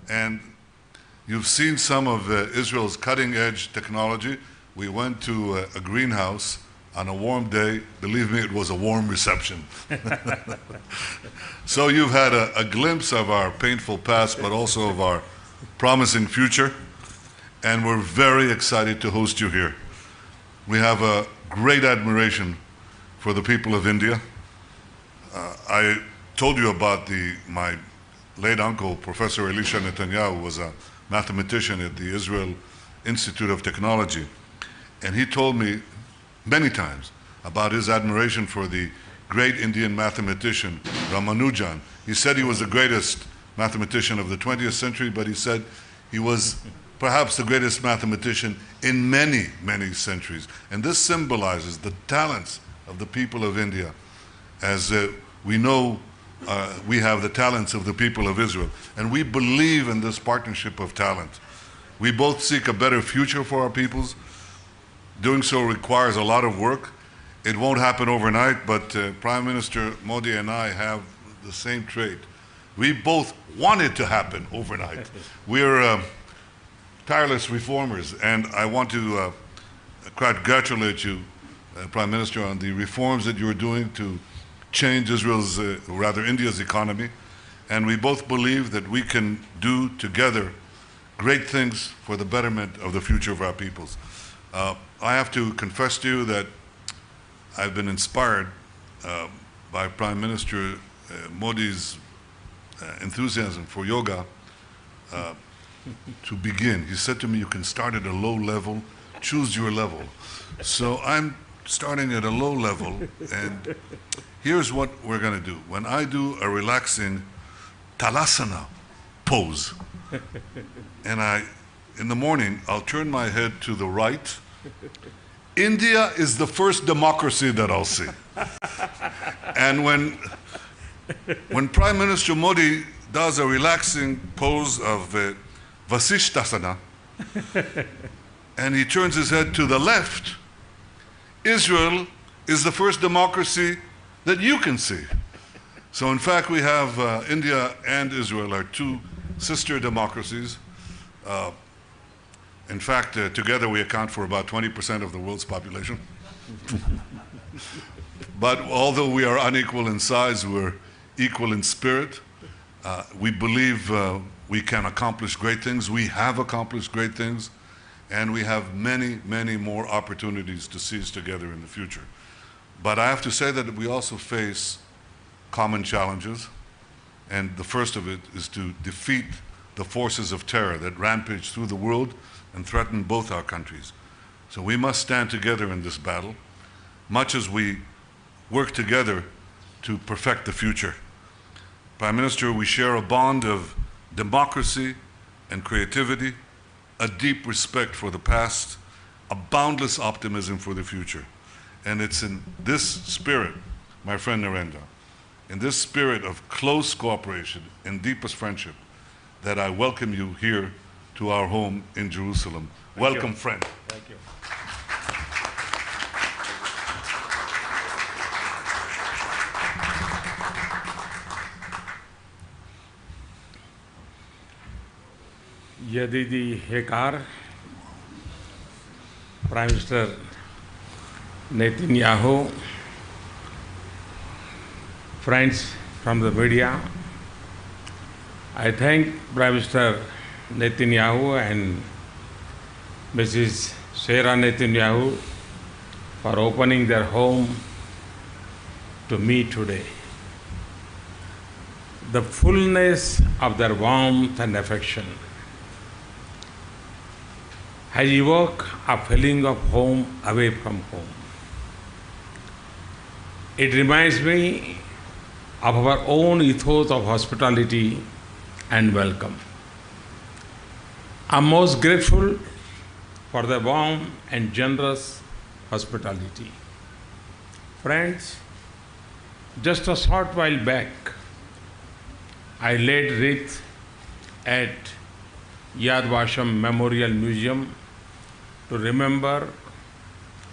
And you've seen some of Israel's cutting-edge technology. We went to a greenhouse on a warm day. Believe me, it was a warm reception. So you've had a glimpse of our painful past, but also of our promising future. And we're very excited to host you here. We have a great admiration for the people of India. I told you about my late uncle, Professor Elisha Netanyahu, was a mathematician at the Israel Institute of Technology. And he told me many times about his admiration for the great Indian mathematician, Ramanujan. He said he was the greatest mathematician of the 20th century, but he said he was perhaps the greatest mathematician in many, many centuries. And this symbolizes the talents of the people of India, as we know we have the talents of the people of Israel. And we believe in this partnership of talent. We both seek a better future for our peoples. Doing so requires a lot of work. It won't happen overnight, but Prime Minister Modi and I have the same trait. We both want it to happen overnight. We're tireless reformers, and I want to congratulate you, Prime Minister, on the reforms that you're doing to change Israel's, rather India's economy. And we both believe that we can do together great things for the betterment of the future of our peoples. I have to confess to you that I've been inspired by Prime Minister Modi's enthusiasm for yoga to begin. He said to me, you can start at a low level, choose your level. So I'm starting at a low level, and here's what we're going to do. When I do a relaxing Talasana pose, and in the morning, I'll turn my head to the right. India is the first democracy that I'll see. And when Prime Minister Modi does a relaxing pose of Vasishtasana, and he turns his head to the left, Israel is the first democracy that you can see. So in fact, we have India and Israel are two sister democracies. In fact, together we account for about 20% of the world's population. But although we are unequal in size, we're equal in spirit. We believe we can accomplish great things. We have accomplished great things, and we have many, many more opportunities to seize together in the future. But I have to say that we also face common challenges, and the first of it is to defeat the forces of terror that rampage through the world and threaten both our countries. So we must stand together in this battle, much as we work together to perfect the future. Prime Minister, we share a bond of democracy and creativity, a deep respect for the past, a boundless optimism for the future. And it's in this spirit, my friend Narendra, in this spirit of close cooperation and deepest friendship, that I welcome you here to our home in Jerusalem. Welcome, friend. Thank you. Yadidi Hekar, Prime Minister Netanyahu, friends from the media, I thank Prime Minister Netanyahu and Mrs. Sarah Netanyahu for opening their home to me today. The fullness of their warmth and affection has evoked a feeling of home away from home. It reminds me of our own ethos of hospitality and welcome. I'm most grateful for the warm and generous hospitality. Friends, just a short while back, I laid wreath at Yad Vashem Memorial Museum to remember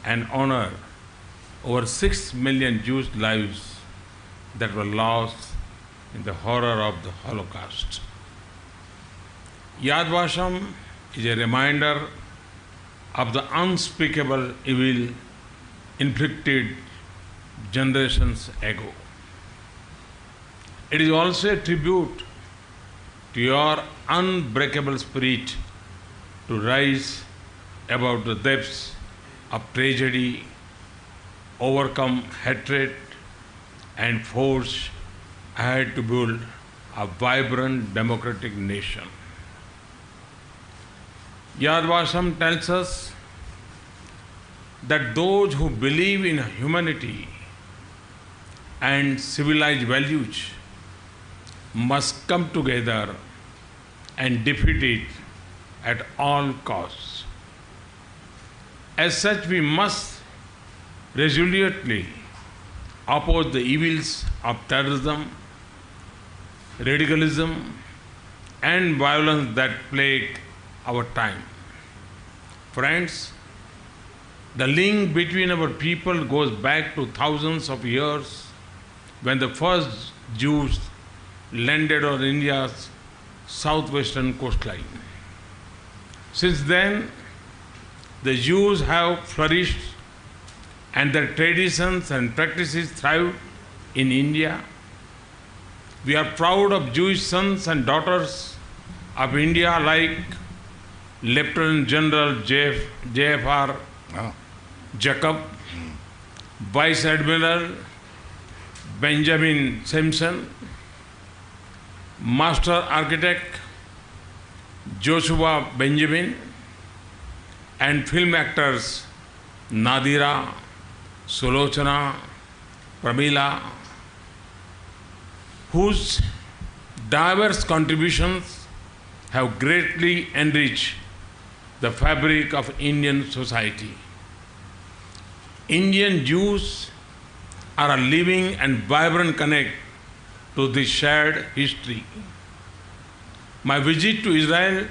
and honor over 6 million Jewish lives that were lost in the horror of the Holocaust. Yad Vashem is a reminder of the unspeakable evil inflicted generations ago. It is also a tribute to your unbreakable spirit to rise above the depths of tragedy, overcome hatred, and forge ahead to build a vibrant democratic nation. Yad Vashem tells us that those who believe in humanity and civilized values must come together and defeat it at all costs. As such, we must resolutely oppose the evils of terrorism, radicalism, and violence that plague our time. Friends, the link between our people goes back to thousands of years when the first Jews landed on India's southwestern coastline. Since then, the Jews have flourished and their traditions and practices thrive in India. We are proud of Jewish sons and daughters of India like Lieutenant General J.F.R. Jacob, Vice Admiral Benjamin Simpson, Master Architect Joshua Benjamin, and film actors Nadira, Sulochana, Pramila, whose diverse contributions have greatly enriched the fabric of Indian society. Indian Jews are a living and vibrant connect to this shared history. My visit to Israel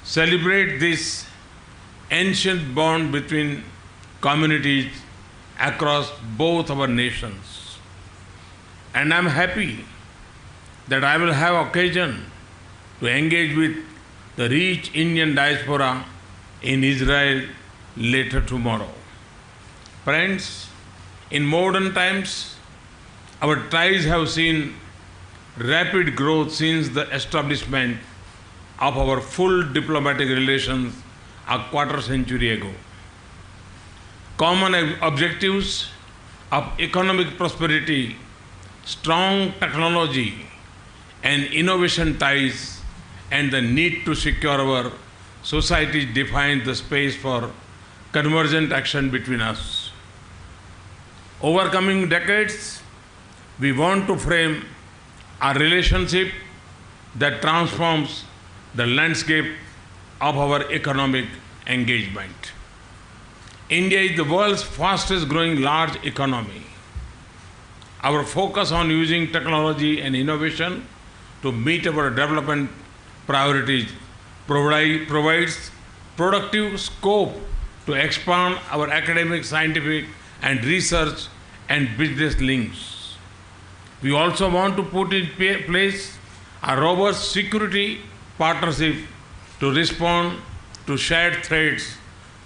celebrates this ancient bond between communities across both our nations. And I'm happy that I will have occasion to engage with the rich Indian diaspora in Israel later tomorrow. Friends, in modern times, our ties have seen rapid growth since the establishment of our full diplomatic relations a quarter century ago. Common objectives of economic prosperity, strong technology and innovation ties, and the need to secure our society define the space for convergent action between us. Overcoming decades, we want to frame a relationship that transforms the landscape of our economic engagement. India is the world's fastest growing large economy. Our focus on using technology and innovation to meet our development priorities provides productive scope to expand our academic, scientific, and research and business links. We also want to put in place a robust security partnership to respond to shared threats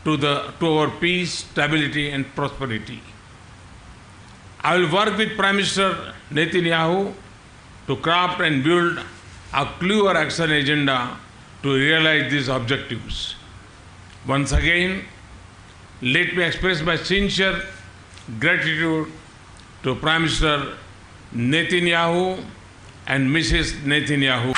to our peace, stability, and prosperity. I will work with Prime Minister Netanyahu to craft and build a clear action agenda to realize these objectives. Once again, let me express my sincere gratitude to Prime Minister Netanyahu and Mrs. Netanyahu.